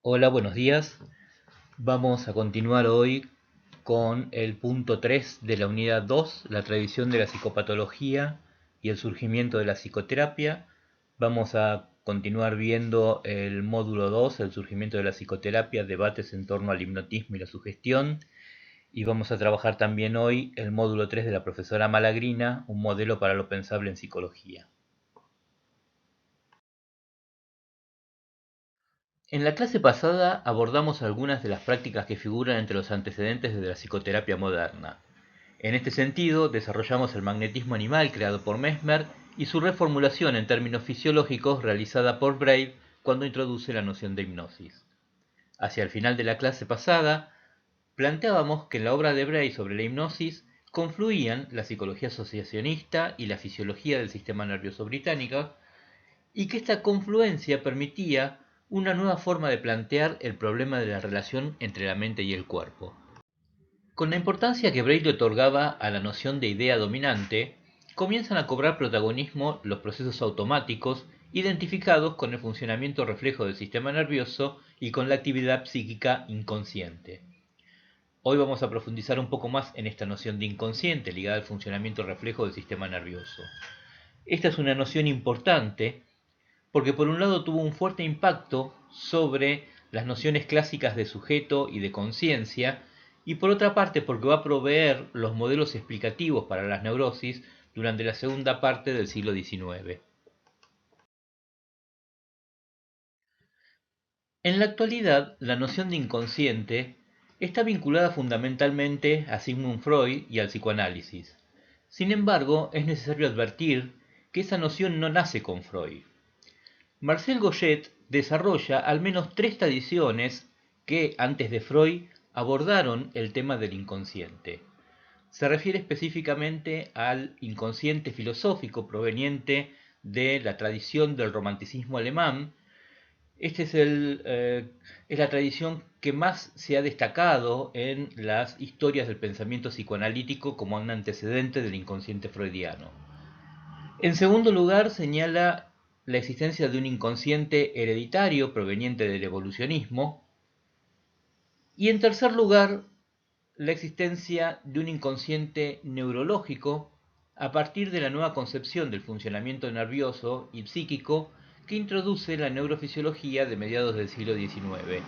Hola, buenos días. Vamos a continuar hoy con el punto 3 de la unidad 2, la tradición de la psicopatología y el surgimiento de la psicoterapia. Vamos a continuar viendo el módulo 2, el surgimiento de la psicoterapia, debates en torno al hipnotismo y la sugestión. Y vamos a trabajar también hoy el módulo 3 de la profesora Malagrina, un modelo para lo pensable en psicología. En la clase pasada abordamos algunas de las prácticas que figuran entre los antecedentes de la psicoterapia moderna. En este sentido, desarrollamos el magnetismo animal creado por Mesmer y su reformulación en términos fisiológicos realizada por Braid cuando introduce la noción de hipnosis. Hacia el final de la clase pasada, planteábamos que en la obra de Braid sobre la hipnosis confluían la psicología asociacionista y la fisiología del sistema nervioso británico, y que esta confluencia permitía una nueva forma de plantear el problema de la relación entre la mente y el cuerpo. Con la importancia que Braid le otorgaba a la noción de idea dominante, comienzan a cobrar protagonismo los procesos automáticos identificados con el funcionamiento reflejo del sistema nervioso y con la actividad psíquica inconsciente. Hoy vamos a profundizar un poco más en esta noción de inconsciente ligada al funcionamiento reflejo del sistema nervioso. Esta es una noción importante porque por un lado tuvo un fuerte impacto sobre las nociones clásicas de sujeto y de conciencia, y por otra parte porque va a proveer los modelos explicativos para las neurosis durante la segunda parte del siglo XIX. En la actualidad, la noción de inconsciente está vinculada fundamentalmente a Sigmund Freud y al psicoanálisis. Sin embargo, es necesario advertir que esa noción no nace con Freud. Marcel Goyet desarrolla al menos tres tradiciones que, antes de Freud, abordaron el tema del inconsciente. Se refiere específicamente al inconsciente filosófico proveniente de la tradición del romanticismo alemán. Esta es la tradición que más se ha destacado en las historias del pensamiento psicoanalítico como un antecedente del inconsciente freudiano. En segundo lugar, señala la existencia de un inconsciente hereditario proveniente del evolucionismo. Y en tercer lugar, la existencia de un inconsciente neurológico a partir de la nueva concepción del funcionamiento nervioso y psíquico que introduce la neurofisiología de mediados del siglo XIX.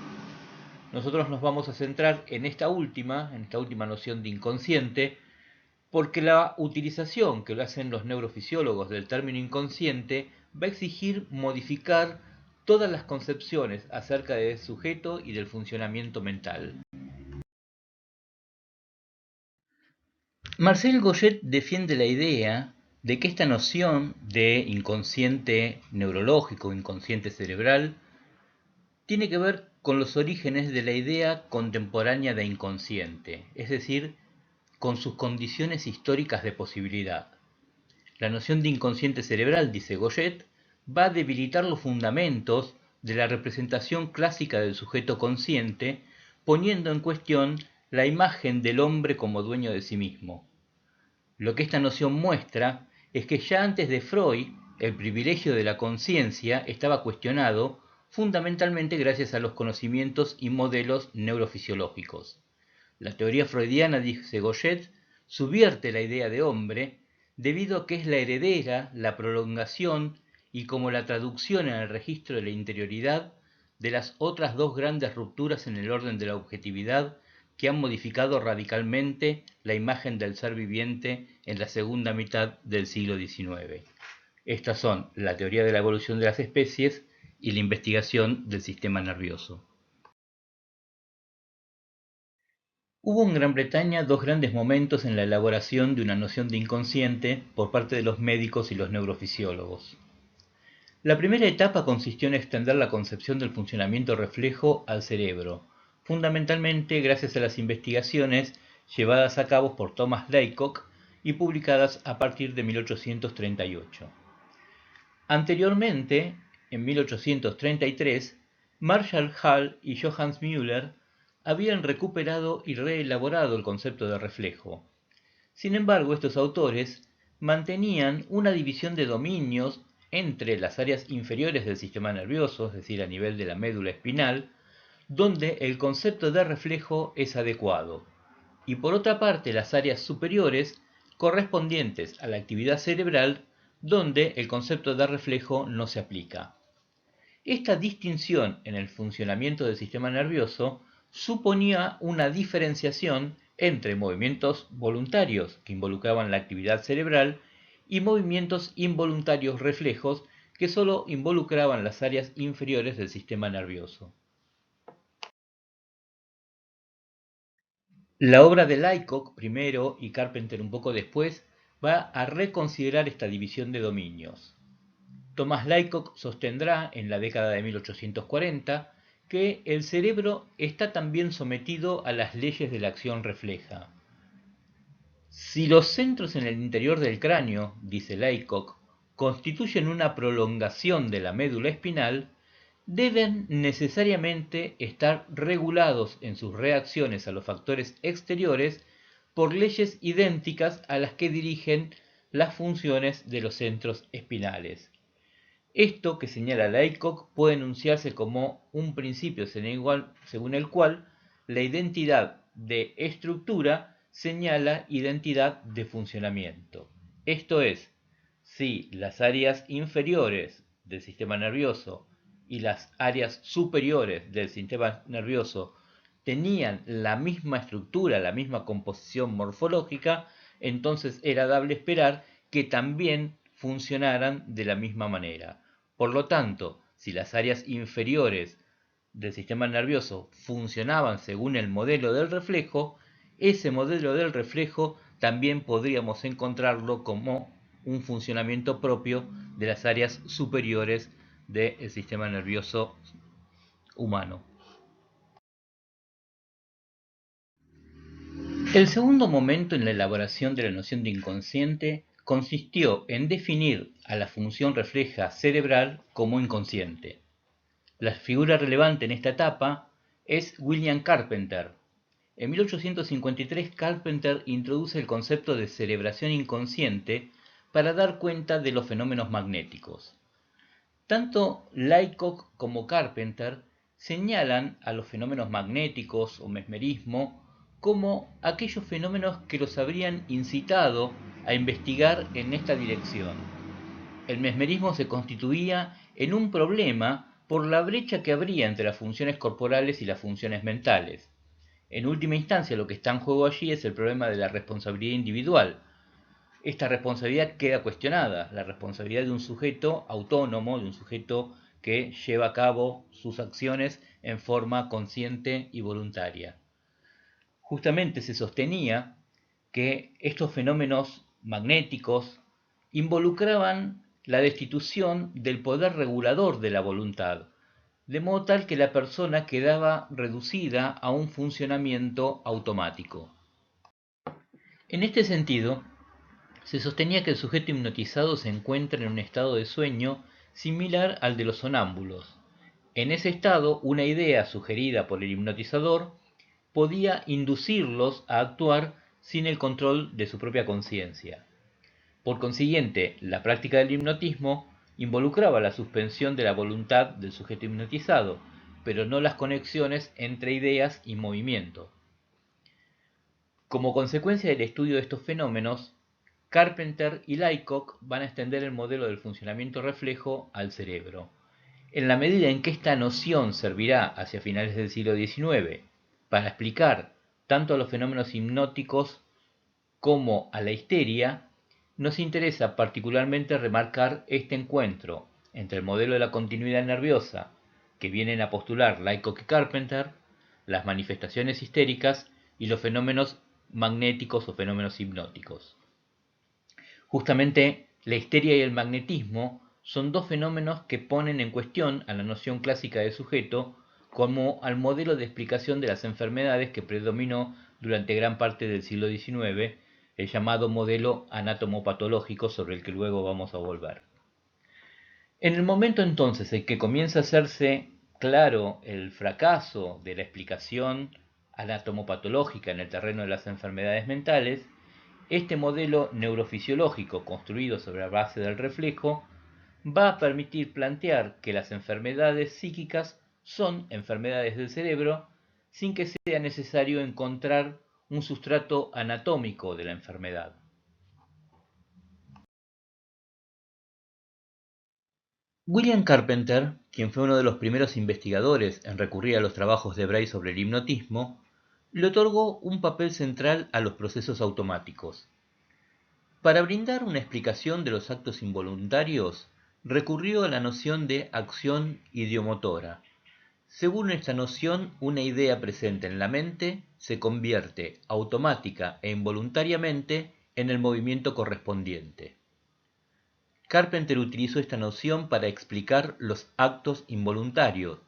Nosotros nos vamos a centrar en esta última noción de inconsciente, porque la utilización que lo hacen los neurofisiólogos del término inconsciente va a exigir modificar todas las concepciones acerca del sujeto y del funcionamiento mental. Marcel Goyet defiende la idea de que esta noción de inconsciente neurológico, inconsciente cerebral, tiene que ver con los orígenes de la idea contemporánea de inconsciente, es decir, con sus condiciones históricas de posibilidad. La noción de inconsciente cerebral, dice Goyet, va a debilitar los fundamentos de la representación clásica del sujeto consciente, poniendo en cuestión la imagen del hombre como dueño de sí mismo. Lo que esta noción muestra es que ya antes de Freud, el privilegio de la conciencia estaba cuestionado fundamentalmente gracias a los conocimientos y modelos neurofisiológicos. La teoría freudiana, dice Goyet, subvierte la idea de hombre debido a que es la heredera, la prolongación y como la traducción en el registro de la interioridad de las otras dos grandes rupturas en el orden de la objetividad que han modificado radicalmente la imagen del ser viviente en la segunda mitad del siglo XIX. Estas son la teoría de la evolución de las especies y la investigación del sistema nervioso. Hubo en Gran Bretaña dos grandes momentos en la elaboración de una noción de inconsciente por parte de los médicos y los neurofisiólogos. La primera etapa consistió en extender la concepción del funcionamiento reflejo al cerebro, fundamentalmente gracias a las investigaciones llevadas a cabo por Thomas Laycock y publicadas a partir de 1838. Anteriormente, en 1833, Marshall Hall y Johannes Müller habían recuperado y reelaborado el concepto de reflejo. Sin embargo, estos autores mantenían una división de dominios entre las áreas inferiores del sistema nervioso, es decir, a nivel de la médula espinal, donde el concepto de reflejo es adecuado, y por otra parte las áreas superiores correspondientes a la actividad cerebral, donde el concepto de reflejo no se aplica. Esta distinción en el funcionamiento del sistema nervioso suponía una diferenciación entre movimientos voluntarios que involucraban la actividad cerebral y movimientos involuntarios reflejos que solo involucraban las áreas inferiores del sistema nervioso. La obra de Laycock primero y Carpenter un poco después va a reconsiderar esta división de dominios. Thomas Laycock sostendrá en la década de 1840 que el cerebro está también sometido a las leyes de la acción refleja. Si los centros en el interior del cráneo, dice Laycock, constituyen una prolongación de la médula espinal, deben necesariamente estar regulados en sus reacciones a los factores exteriores por leyes idénticas a las que dirigen las funciones de los centros espinales. Esto que señala Laycock puede enunciarse como un principio según el cual la identidad de estructura señala identidad de funcionamiento. Esto es, si las áreas inferiores del sistema nervioso y las áreas superiores del sistema nervioso tenían la misma estructura, la misma composición morfológica, entonces era dable esperar que también funcionaran de la misma manera. Por lo tanto, si las áreas inferiores del sistema nervioso funcionaban según el modelo del reflejo, ese modelo del reflejo también podríamos encontrarlo como un funcionamiento propio de las áreas superiores del sistema nervioso humano. El segundo momento en la elaboración de la noción de inconsciente consistió en definir a la función refleja cerebral como inconsciente. La figura relevante en esta etapa es William Carpenter. En 1853 Carpenter introduce el concepto de cerebración inconsciente para dar cuenta de los fenómenos magnéticos. Tanto Laycock como Carpenter señalan a los fenómenos magnéticos o mesmerismo como aquellos fenómenos que los habrían incitado a investigar en esta dirección. El mesmerismo se constituía en un problema por la brecha que habría entre las funciones corporales y las funciones mentales. En última instancia, lo que está en juego allí es el problema de la responsabilidad individual. Esta responsabilidad queda cuestionada, la responsabilidad de un sujeto autónomo, de un sujeto que lleva a cabo sus acciones en forma consciente y voluntaria. Justamente se sostenía que estos fenómenos magnéticos involucraban la destitución del poder regulador de la voluntad, de modo tal que la persona quedaba reducida a un funcionamiento automático. En este sentido, se sostenía que el sujeto hipnotizado se encuentra en un estado de sueño similar al de los sonámbulos. En ese estado, una idea sugerida por el hipnotizador podía inducirlos a actuar sin el control de su propia conciencia. Por consiguiente, la práctica del hipnotismo involucraba la suspensión de la voluntad del sujeto hipnotizado, pero no las conexiones entre ideas y movimiento. Como consecuencia del estudio de estos fenómenos, Carpenter y Laycock van a extender el modelo del funcionamiento reflejo al cerebro. En la medida en que esta noción servirá hacia finales del siglo XIX para explicar tanto a los fenómenos hipnóticos como a la histeria, nos interesa particularmente remarcar este encuentro entre el modelo de la continuidad nerviosa que vienen a postular Laycock y Carpenter, las manifestaciones histéricas y los fenómenos magnéticos o fenómenos hipnóticos. Justamente la histeria y el magnetismo son dos fenómenos que ponen en cuestión a la noción clásica de sujeto como al modelo de explicación de las enfermedades que predominó durante gran parte del siglo XIX, el llamado modelo anatomopatológico sobre el que luego vamos a volver. En el momento entonces en que comienza a hacerse claro el fracaso de la explicación anatomopatológica en el terreno de las enfermedades mentales, este modelo neurofisiológico construido sobre la base del reflejo va a permitir plantear que las enfermedades psíquicas son enfermedades del cerebro sin que sea necesario encontrar un sustrato anatómico de la enfermedad. William Carpenter, quien fue uno de los primeros investigadores en recurrir a los trabajos de Bray sobre el hipnotismo, le otorgó un papel central a los procesos automáticos. Para brindar una explicación de los actos involuntarios, recurrió a la noción de acción idiomotora. Según esta noción, una idea presente en la mente se convierte automática e involuntariamente en el movimiento correspondiente. Carpenter utilizó esta noción para explicar los actos involuntarios.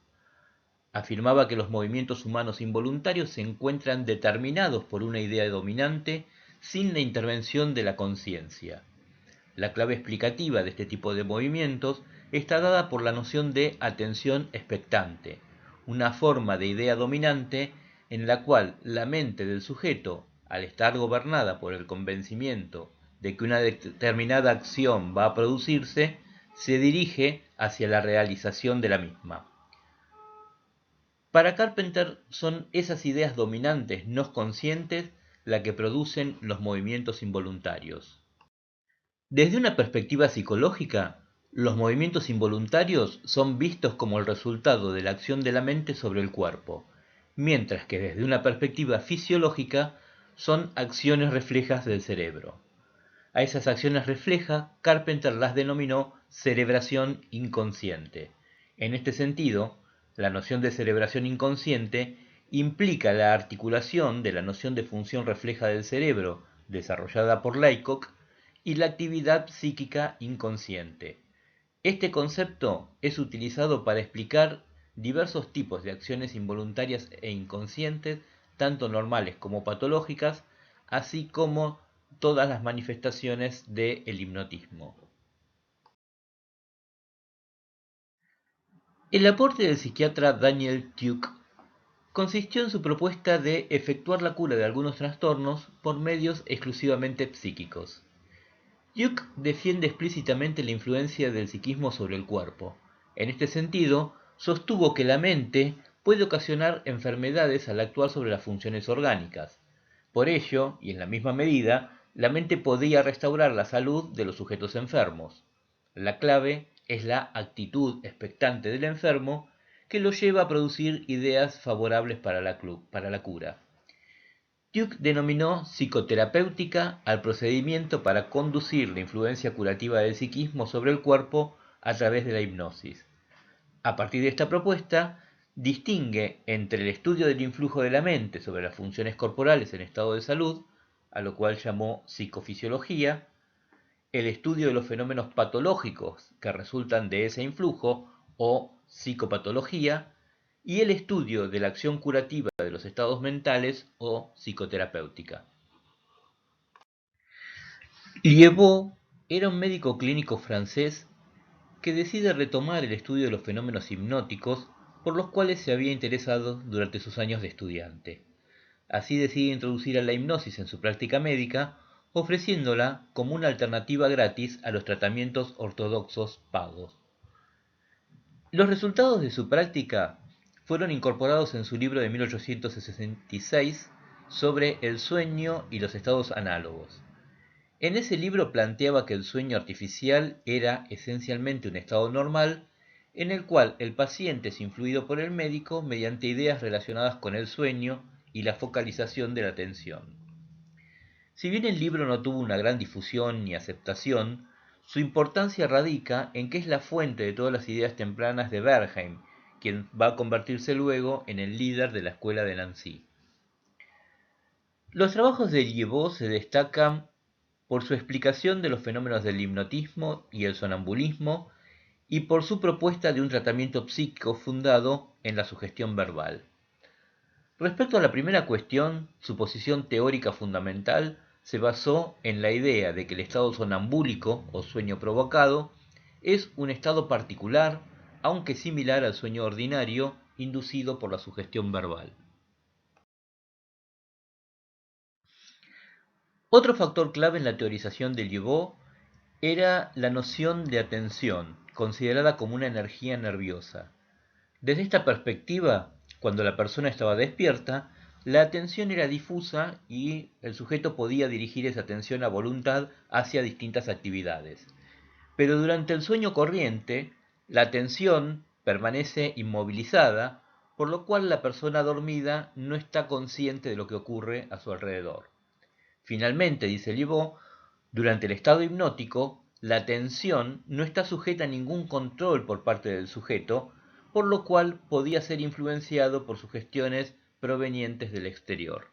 Afirmaba que los movimientos humanos involuntarios se encuentran determinados por una idea dominante sin la intervención de la conciencia. La clave explicativa de este tipo de movimientos está dada por la noción de atención expectante, una forma de idea dominante en la cual la mente del sujeto, al estar gobernada por el convencimiento de que una determinada acción va a producirse, se dirige hacia la realización de la misma. Para Carpenter son esas ideas dominantes no conscientes las que producen los movimientos involuntarios. Desde una perspectiva psicológica, los movimientos involuntarios son vistos como el resultado de la acción de la mente sobre el cuerpo, mientras que desde una perspectiva fisiológica son acciones reflejas del cerebro. A esas acciones reflejas, Carpenter las denominó cerebración inconsciente. En este sentido, la noción de cerebración inconsciente implica la articulación de la noción de función refleja del cerebro, desarrollada por Laycock, y la actividad psíquica inconsciente. Este concepto es utilizado para explicar diversos tipos de acciones involuntarias e inconscientes, tanto normales como patológicas, así como todas las manifestaciones del hipnotismo. El aporte del psiquiatra Daniel Tuke consistió en su propuesta de efectuar la cura de algunos trastornos por medios exclusivamente psíquicos. Tuke defiende explícitamente la influencia del psiquismo sobre el cuerpo. En este sentido, sostuvo que la mente puede ocasionar enfermedades al actuar sobre las funciones orgánicas. Por ello, y en la misma medida, la mente podía restaurar la salud de los sujetos enfermos. La clave es la actitud expectante del enfermo que lo lleva a producir ideas favorables para la cura. Tuke denominó psicoterapéutica al procedimiento para conducir la influencia curativa del psiquismo sobre el cuerpo a través de la hipnosis. A partir de esta propuesta, distingue entre el estudio del influjo de la mente sobre las funciones corporales en estado de salud, a lo cual llamó psicofisiología, el estudio de los fenómenos patológicos que resultan de ese influjo, o psicopatología, y el estudio de la acción curativa de los estados mentales, o psicoterapéutica. Liévaux era un médico clínico francés que decide retomar el estudio de los fenómenos hipnóticos por los cuales se había interesado durante sus años de estudiante. Así decide introducir a la hipnosis en su práctica médica, ofreciéndola como una alternativa gratis a los tratamientos ortodoxos pagos. Los resultados de su práctica fueron incorporados en su libro de 1866 sobre el sueño y los estados análogos. En ese libro planteaba que el sueño artificial era esencialmente un estado normal en el cual el paciente es influido por el médico mediante ideas relacionadas con el sueño y la focalización de la atención. Si bien el libro no tuvo una gran difusión ni aceptación, su importancia radica en que es la fuente de todas las ideas tempranas de Bernheim, quien va a convertirse luego en el líder de la escuela de Nancy. Los trabajos de Liévaux se destacan por su explicación de los fenómenos del hipnotismo y el sonambulismo y por su propuesta de un tratamiento psíquico fundado en la sugestión verbal. Respecto a la primera cuestión, su posición teórica fundamental se basó en la idea de que el estado sonambúlico o sueño provocado es un estado particular, aunque similar al sueño ordinario, inducido por la sugestión verbal. Otro factor clave en la teorización de Liévaux era la noción de atención, considerada como una energía nerviosa. Desde esta perspectiva, cuando la persona estaba despierta, la atención era difusa y el sujeto podía dirigir esa atención a voluntad hacia distintas actividades. Pero durante el sueño corriente, la atención permanece inmovilizada, por lo cual la persona dormida no está consciente de lo que ocurre a su alrededor. Finalmente, dice Libaud, durante el estado hipnótico, la atención no está sujeta a ningún control por parte del sujeto, por lo cual podía ser influenciado por sugestiones provenientes del exterior.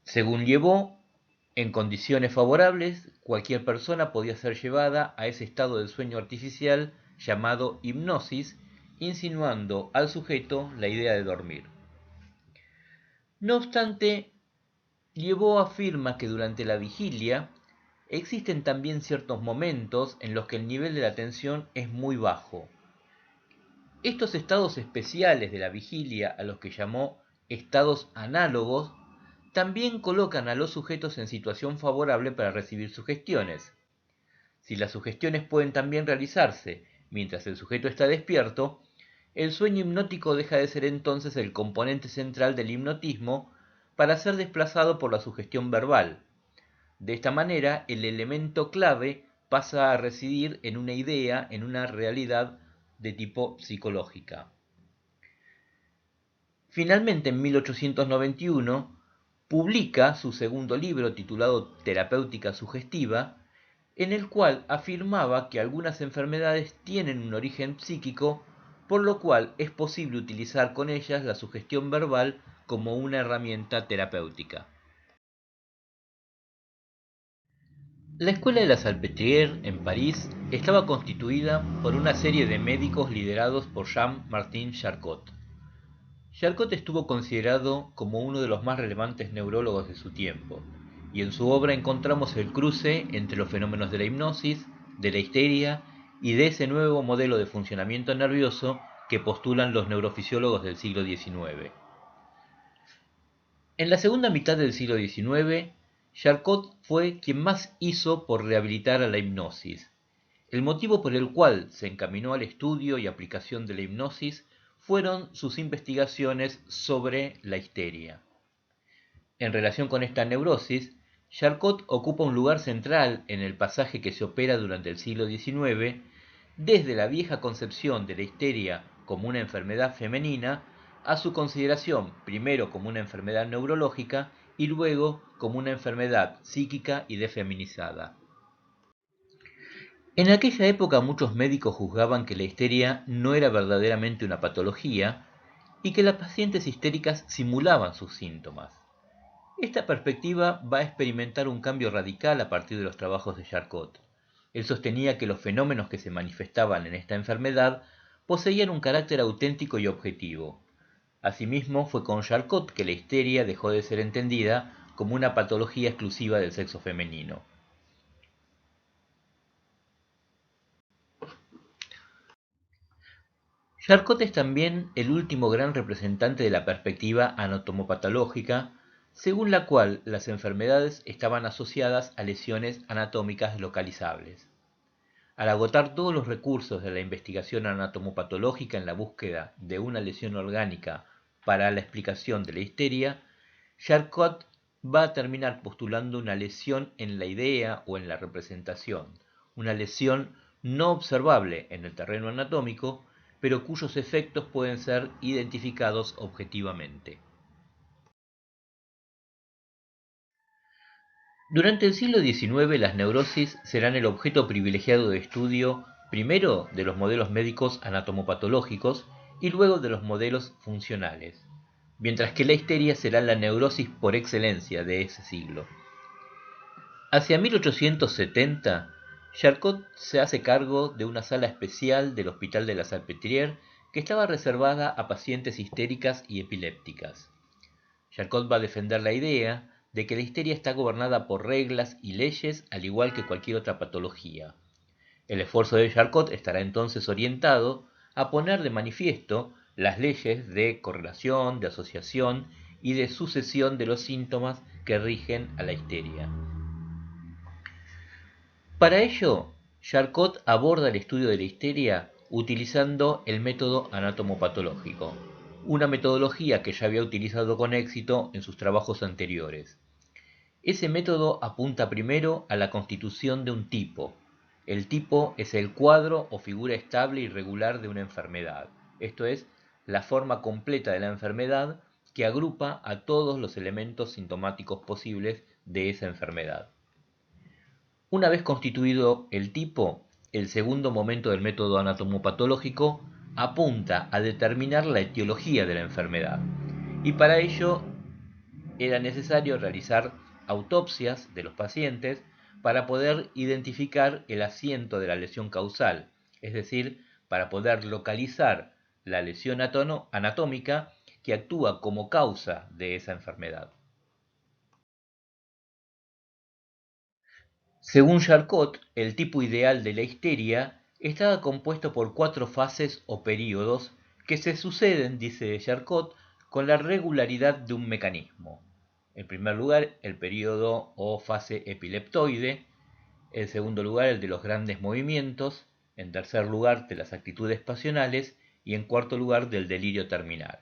Según Libaud, en condiciones favorables, cualquier persona podía ser llevada a ese estado del sueño artificial llamado hipnosis, insinuando al sujeto la idea de dormir. No obstante, Libaud afirma que durante la vigilia existen también ciertos momentos en los que el nivel de la atención es muy bajo. Estos estados especiales de la vigilia, a los que llamó estados análogos, también colocan a los sujetos en situación favorable para recibir sugestiones. Si las sugestiones pueden también realizarse mientras el sujeto está despierto, el sueño hipnótico deja de ser entonces el componente central del hipnotismo para ser desplazado por la sugestión verbal. De esta manera, el elemento clave pasa a residir en una idea, en una realidad de tipo psicológica. Finalmente, en 1891, publica su segundo libro titulado Terapéutica Sugestiva, en el cual afirmaba que algunas enfermedades tienen un origen psíquico, por lo cual es posible utilizar con ellas la sugestión verbal como una herramienta terapéutica. La escuela de la Salpêtrière en París estaba constituida por una serie de médicos liderados por Jean-Martin Charcot. Charcot estuvo considerado como uno de los más relevantes neurólogos de su tiempo, y en su obra encontramos el cruce entre los fenómenos de la hipnosis, de la histeria y de ese nuevo modelo de funcionamiento nervioso que postulan los neurofisiólogos del siglo XIX. En la segunda mitad del siglo XIX, Charcot fue quien más hizo por rehabilitar a la hipnosis. El motivo por el cual se encaminó al estudio y aplicación de la hipnosis fueron sus investigaciones sobre la histeria. En relación con esta neurosis, Charcot ocupa un lugar central en el pasaje que se opera durante el siglo XIX, desde la vieja concepción de la histeria como una enfermedad femenina a su consideración primero como una enfermedad neurológica y luego como una enfermedad psíquica y defeminizada. En aquella época muchos médicos juzgaban que la histeria no era verdaderamente una patología y que las pacientes histéricas simulaban sus síntomas. Esta perspectiva va a experimentar un cambio radical a partir de los trabajos de Charcot. Él sostenía que los fenómenos que se manifestaban en esta enfermedad poseían un carácter auténtico y objetivo. Asimismo, fue con Charcot que la histeria dejó de ser entendida como una patología exclusiva del sexo femenino. Charcot es también el último gran representante de la perspectiva anatomopatológica, según la cual las enfermedades estaban asociadas a lesiones anatómicas localizables. Al agotar todos los recursos de la investigación anatomopatológica en la búsqueda de una lesión orgánica para la explicación de la histeria, Charcot va a terminar postulando una lesión en la idea o en la representación, una lesión no observable en el terreno anatómico, pero cuyos efectos pueden ser identificados objetivamente. Durante el siglo XIX, las neurosis serán el objeto privilegiado de estudio primero de los modelos médicos anatomopatológicos y luego de los modelos funcionales, mientras que la histeria será la neurosis por excelencia de ese siglo. Hacia 1870, Charcot se hace cargo de una sala especial del Hospital de la Salpêtrière que estaba reservada a pacientes histéricas y epilépticas. Charcot va a defender la idea de que la histeria está gobernada por reglas y leyes al igual que cualquier otra patología. El esfuerzo de Charcot estará entonces orientado a poner de manifiesto las leyes de correlación, de asociación y de sucesión de los síntomas que rigen a la histeria. Para ello, Charcot aborda el estudio de la histeria utilizando el método anatomopatológico, una metodología que ya había utilizado con éxito en sus trabajos anteriores. Ese método apunta primero a la constitución de un tipo. El tipo es el cuadro o figura estable y regular de una enfermedad, esto es, la forma completa de la enfermedad que agrupa a todos los elementos sintomáticos posibles de esa enfermedad. Una vez constituido el tipo, el segundo momento del método anatomopatológico apunta a determinar la etiología de la enfermedad, y para ello era necesario realizar autopsias de los pacientes para poder identificar el asiento de la lesión causal, es decir, para poder localizar la lesión anatómica que actúa como causa de esa enfermedad. Según Charcot, el tipo ideal de la histeria estaba compuesto por 4 fases o períodos que se suceden, dice Charcot, con la regularidad de un mecanismo. En primer lugar, el período o fase epileptoide. En segundo lugar, el de los grandes movimientos. En tercer lugar, de las actitudes pasionales. Y en cuarto lugar, del delirio terminal.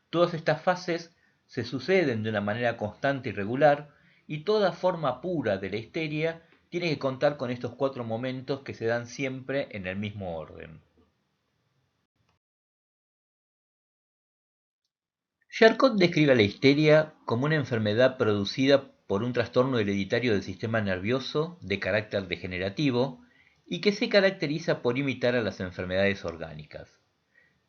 Todas estas fases se suceden de una manera constante y regular, y toda forma pura de la histeria tiene que contar con estos 4 momentos que se dan siempre en el mismo orden. Charcot describe a la histeria como una enfermedad producida por un trastorno hereditario del sistema nervioso de carácter degenerativo y que se caracteriza por imitar a las enfermedades orgánicas.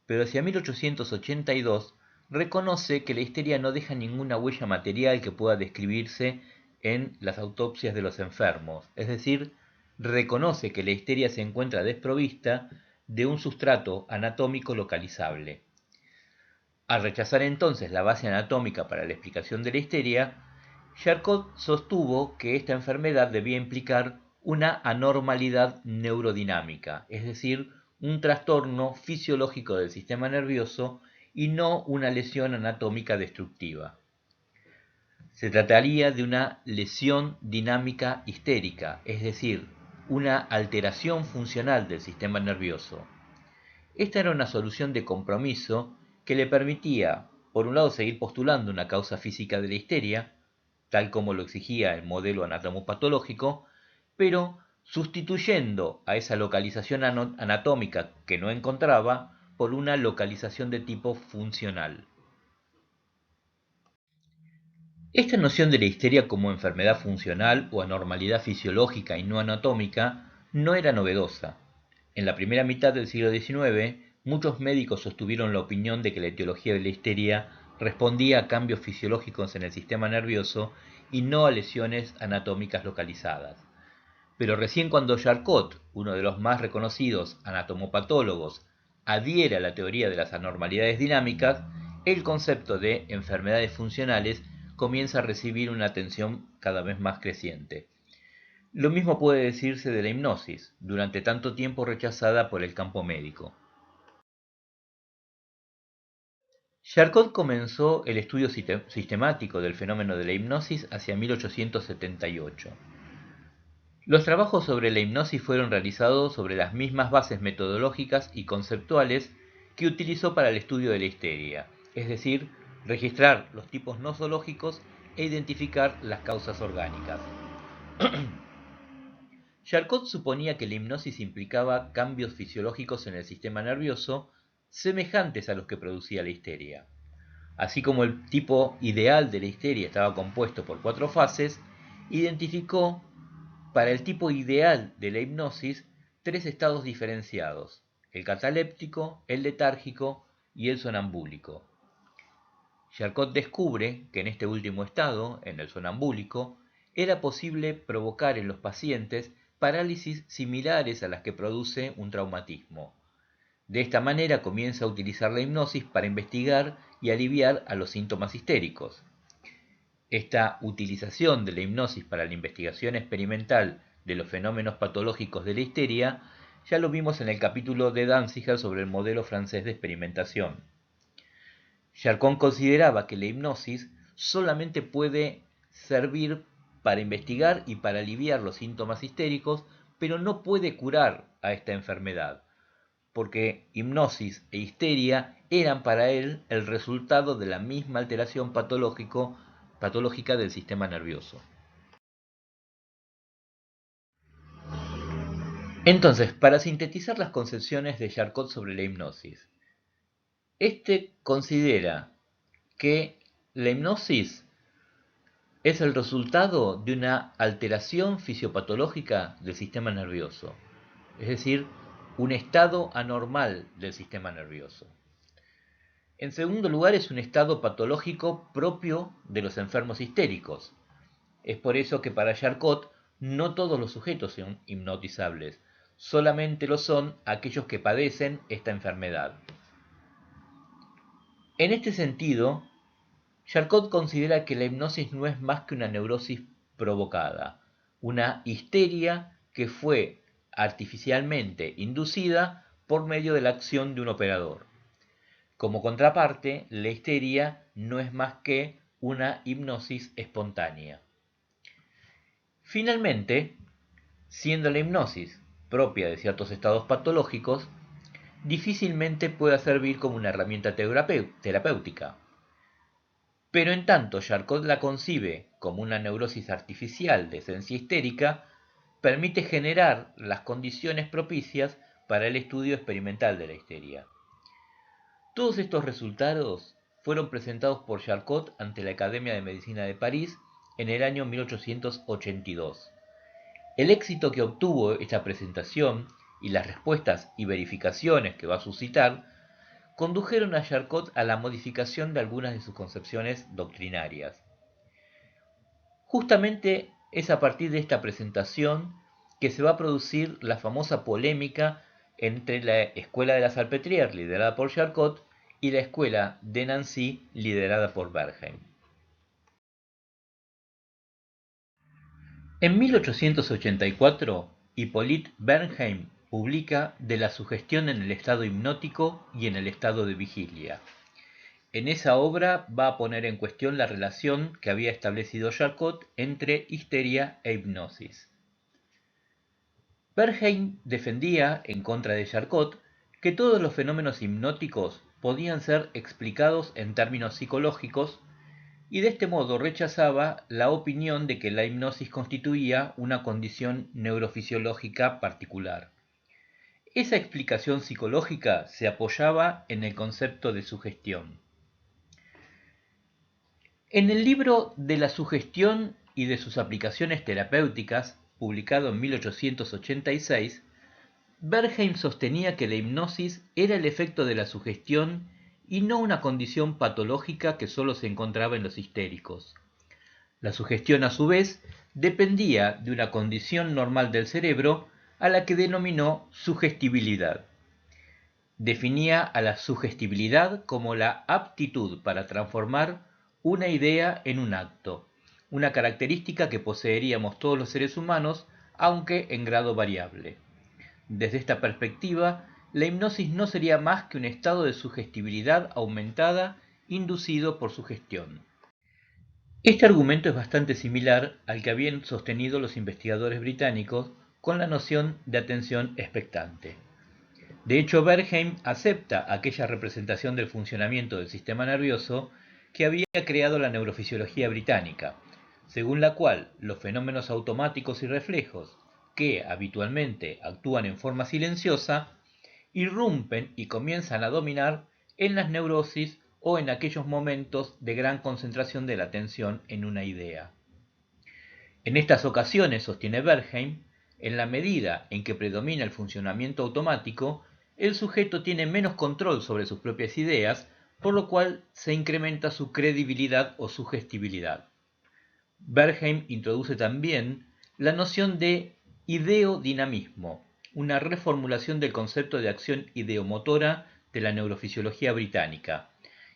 Pero hacia 1882 reconoce que la histeria no deja ninguna huella material que pueda describirse en las autopsias de los enfermos, es decir, reconoce que la histeria se encuentra desprovista de un sustrato anatómico localizable. Al rechazar entonces la base anatómica para la explicación de la histeria, Charcot sostuvo que esta enfermedad debía implicar una anormalidad neurodinámica, es decir, un trastorno fisiológico del sistema nervioso y no una lesión anatómica destructiva. Se trataría de una lesión dinámica histérica, es decir, una alteración funcional del sistema nervioso. Esta era una solución de compromiso que le permitía, por un lado, seguir postulando una causa física de la histeria, tal como lo exigía el modelo anatomopatológico, pero sustituyendo a esa localización anatómica que no encontraba por una localización de tipo funcional. Esta noción de la histeria como enfermedad funcional o anormalidad fisiológica y no anatómica no era novedosa. En la primera mitad del siglo XIX, muchos médicos sostuvieron la opinión de que la etiología de la histeria respondía a cambios fisiológicos en el sistema nervioso y no a lesiones anatómicas localizadas. Pero recién cuando Charcot, uno de los más reconocidos anatomopatólogos, adhiere a la teoría de las anormalidades dinámicas, el concepto de enfermedades funcionales comienza a recibir una atención cada vez más creciente. Lo mismo puede decirse de la hipnosis, durante tanto tiempo rechazada por el campo médico. Charcot comenzó el estudio sistemático del fenómeno de la hipnosis hacia 1878. Los trabajos sobre la hipnosis fueron realizados sobre las mismas bases metodológicas y conceptuales que utilizó para el estudio de la histeria, es decir, registrar los tipos nosológicos e identificar las causas orgánicas. Charcot suponía que la hipnosis implicaba cambios fisiológicos en el sistema nervioso semejantes a los que producía la histeria. Así como el tipo ideal de la histeria estaba compuesto por 4 fases, identificó para el tipo ideal de la hipnosis 3 estados diferenciados: el cataléptico, el letárgico y el sonambúlico. Charcot descubre que en este último estado, en el sonambúlico, era posible provocar en los pacientes parálisis similares a las que produce un traumatismo. De esta manera comienza a utilizar la hipnosis para investigar y aliviar a los síntomas histéricos. Esta utilización de la hipnosis para la investigación experimental de los fenómenos patológicos de la histeria ya lo vimos en el capítulo de Danziger sobre el modelo francés de experimentación. Charcot consideraba que la hipnosis solamente puede servir para investigar y para aliviar los síntomas histéricos, pero no puede curar a esta enfermedad, porque hipnosis e histeria eran para él el resultado de la misma alteración patológica del sistema nervioso. Entonces, para sintetizar las concepciones de Charcot sobre la hipnosis, este considera que la hipnosis es el resultado de una alteración fisiopatológica del sistema nervioso, es decir, un estado anormal del sistema nervioso. En segundo lugar, es un estado patológico propio de los enfermos histéricos. Es por eso que para Charcot no todos los sujetos son hipnotizables, solamente lo son aquellos que padecen esta enfermedad. En este sentido, Charcot considera que la hipnosis no es más que una neurosis provocada, una histeria que fue artificialmente inducida por medio de la acción de un operador. Como contraparte, la histeria no es más que una hipnosis espontánea. Finalmente, siendo la hipnosis propia de ciertos estados patológicos, difícilmente pueda servir como una herramienta terapéutica. Pero en tanto Charcot la concibe como una neurosis artificial de esencia histérica, permite generar las condiciones propicias para el estudio experimental de la histeria. Todos estos resultados fueron presentados por Charcot ante la Academia de Medicina de París en el año 1882. El éxito que obtuvo esta presentación y las respuestas y verificaciones que va a suscitar condujeron a Charcot a la modificación de algunas de sus concepciones doctrinarias. Justamente es a partir de esta presentación que se va a producir la famosa polémica entre la escuela de la Salpêtrière, liderada por Charcot, y la escuela de Nancy, liderada por Bernheim. En 1884, Hippolyte Bernheim publica De la sugestión en el estado hipnótico y en el estado de vigilia. En esa obra va a poner en cuestión la relación que había establecido Charcot entre histeria e hipnosis. Bernheim defendía, en contra de Charcot, que todos los fenómenos hipnóticos podían ser explicados en términos psicológicos y de este modo rechazaba la opinión de que la hipnosis constituía una condición neurofisiológica particular. Esa explicación psicológica se apoyaba en el concepto de sugestión. En el libro De la sugestión y de sus aplicaciones terapéuticas, publicado en 1886, Bernheim sostenía que la hipnosis era el efecto de la sugestión y no una condición patológica que solo se encontraba en los histéricos. La sugestión, a su vez, dependía de una condición normal del cerebro a la que denominó sugestibilidad. Definía a la sugestibilidad como la aptitud para transformar una idea en un acto, una característica que poseeríamos todos los seres humanos, aunque en grado variable. Desde esta perspectiva, la hipnosis no sería más que un estado de sugestibilidad aumentada inducido por sugestión. Este argumento es bastante similar al que habían sostenido los investigadores británicos con la noción de atención expectante. De hecho, Bernheim acepta aquella representación del funcionamiento del sistema nervioso que había creado la neurofisiología británica, según la cual los fenómenos automáticos y reflejos, que habitualmente actúan en forma silenciosa, irrumpen y comienzan a dominar en las neurosis o en aquellos momentos de gran concentración de la atención en una idea. En estas ocasiones, sostiene Bernheim, en la medida en que predomina el funcionamiento automático, el sujeto tiene menos control sobre sus propias ideas, por lo cual se incrementa su credibilidad o sugestibilidad. Bernheim introduce también la noción de ideodinamismo, una reformulación del concepto de acción ideomotora de la neurofisiología británica,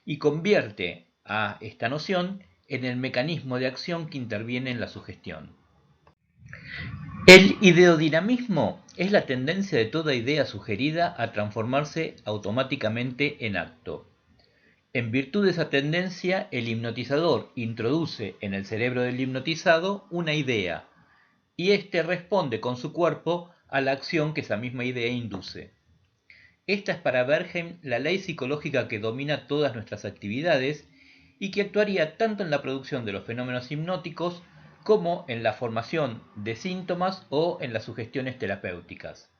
y convierte a esta noción en el mecanismo de acción que interviene en la sugestión. El ideodinamismo es la tendencia de toda idea sugerida a transformarse automáticamente en acto. En virtud de esa tendencia, el hipnotizador introduce en el cerebro del hipnotizado una idea, y éste responde con su cuerpo a la acción que esa misma idea induce. Esta es para Bergheim la ley psicológica que domina todas nuestras actividades y que actuaría tanto en la producción de los fenómenos hipnóticos como en la formación de síntomas o en las sugestiones terapéuticas.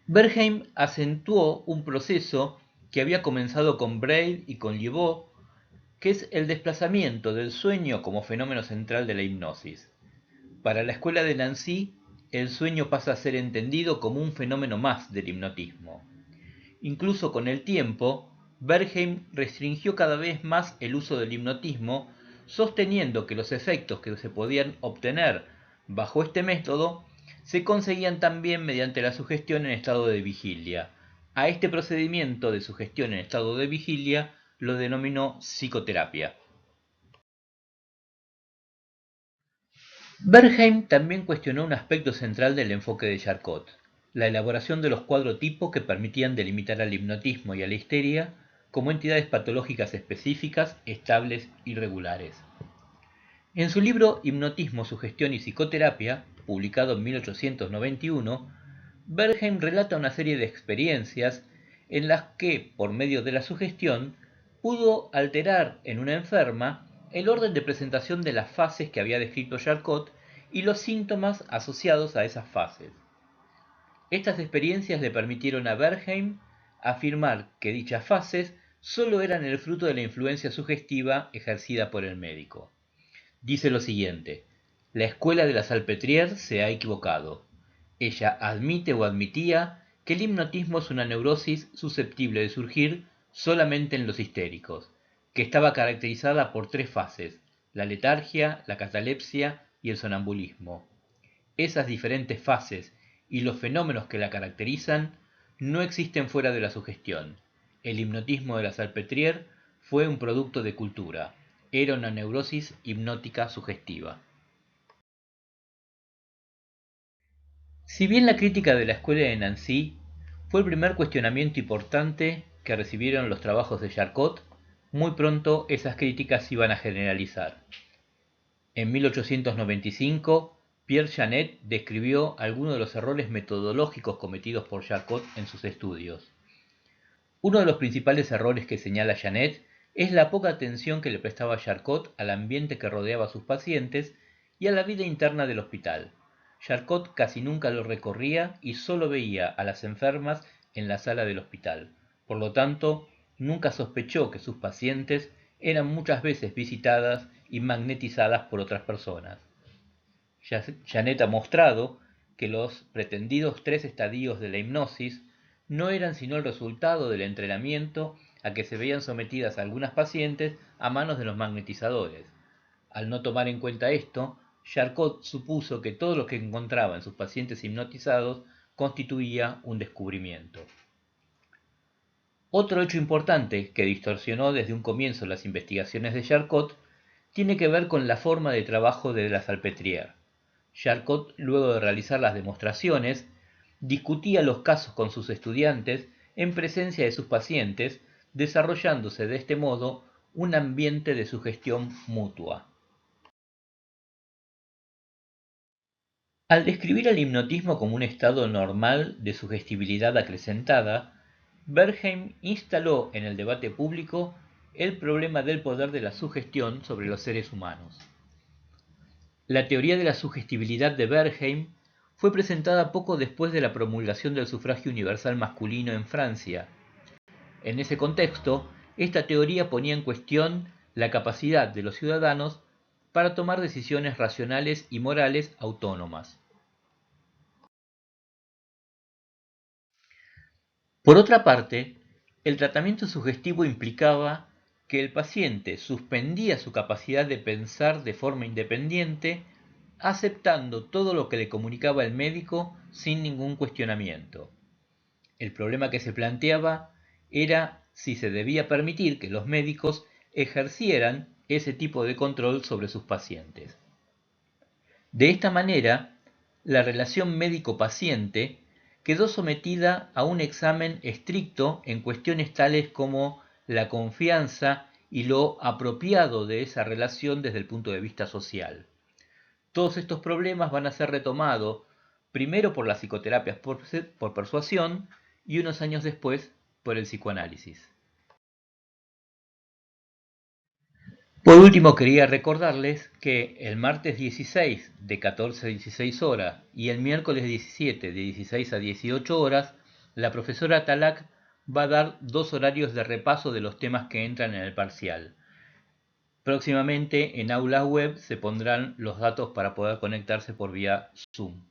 Bergheim acentuó un proceso que había comenzado con Braid y con Liévaux, que es el desplazamiento del sueño como fenómeno central de la hipnosis. Para la escuela de Nancy, el sueño pasa a ser entendido como un fenómeno más del hipnotismo. Incluso con el tiempo, Bergheim restringió cada vez más el uso del hipnotismo, sosteniendo que los efectos que se podían obtener bajo este método se conseguían también mediante la sugestión en estado de vigilia. A este procedimiento de sugestión en estado de vigilia lo denominó psicoterapia. Bergheim también cuestionó un aspecto central del enfoque de Charcot, la elaboración de los cuadrotipos que permitían delimitar al hipnotismo y a la histeria como entidades patológicas específicas, estables y regulares. En su libro Hipnotismo, Sugestión y Psicoterapia, publicado en 1891, Bergheim relata una serie de experiencias en las que, por medio de la sugestión, pudo alterar en una enferma el orden de presentación de las fases que había descrito Charcot y los síntomas asociados a esas fases. Estas experiencias le permitieron a Bergheim afirmar que dichas fases solo eran el fruto de la influencia sugestiva ejercida por el médico. Dice lo siguiente: la escuela de la Salpêtrière se ha equivocado. Ella admite o admitía que el hipnotismo es una neurosis susceptible de surgir solamente en los histéricos, que estaba caracterizada por tres fases: la letargia, la catalepsia y el sonambulismo. Esas diferentes fases y los fenómenos que la caracterizan no existen fuera de la sugestión. El hipnotismo de la Salpêtrière fue un producto de cultura. Era una neurosis hipnótica sugestiva. Si bien la crítica de la escuela de Nancy fue el primer cuestionamiento importante que recibieron los trabajos de Charcot, muy pronto esas críticas iban a generalizar. En 1895, Pierre Janet describió algunos de los errores metodológicos cometidos por Charcot en sus estudios. Uno de los principales errores que señala Janet es la poca atención que le prestaba Charcot al ambiente que rodeaba a sus pacientes y a la vida interna del hospital. Charcot casi nunca lo recorría y solo veía a las enfermas en la sala del hospital. Por lo tanto, nunca sospechó que sus pacientes eran muchas veces visitadas y magnetizadas por otras personas. Janet ha mostrado que los pretendidos tres estadios de la hipnosis no eran sino el resultado del entrenamiento a que se veían sometidas algunas pacientes a manos de los magnetizadores. Al no tomar en cuenta esto, Charcot supuso que todo lo que encontraba en sus pacientes hipnotizados constituía un descubrimiento. Otro hecho importante que distorsionó desde un comienzo las investigaciones de Charcot tiene que ver con la forma de trabajo de la Salpêtrière. Charcot, luego de realizar las demostraciones, discutía los casos con sus estudiantes en presencia de sus pacientes, desarrollándose de este modo un ambiente de sugestión mutua. Al describir el hipnotismo como un estado normal de sugestibilidad acrecentada, Bergheim instaló en el debate público el problema del poder de la sugestión sobre los seres humanos. La teoría de la sugestibilidad de Bergheim fue presentada poco después de la promulgación del sufragio universal masculino en Francia. En ese contexto, esta teoría ponía en cuestión la capacidad de los ciudadanos para tomar decisiones racionales y morales autónomas. Por otra parte, el tratamiento sugestivo implicaba que el paciente suspendía su capacidad de pensar de forma independiente, aceptando todo lo que le comunicaba el médico sin ningún cuestionamiento. El problema que se planteaba era si se debía permitir que los médicos ejercieran ese tipo de control sobre sus pacientes. De esta manera, la relación médico-paciente quedó sometida a un examen estricto en cuestiones tales como la confianza y lo apropiado de esa relación desde el punto de vista social. Todos estos problemas van a ser retomados primero por las psicoterapias por persuasión y unos años después por el psicoanálisis. Por último, quería recordarles que el martes 16 de 14 a 16 horas y el miércoles 17 de 16 a 18 horas, la profesora Talac va a dar 2 horarios de repaso de los temas que entran en el parcial. Próximamente en aulas web se pondrán los datos para poder conectarse por vía Zoom.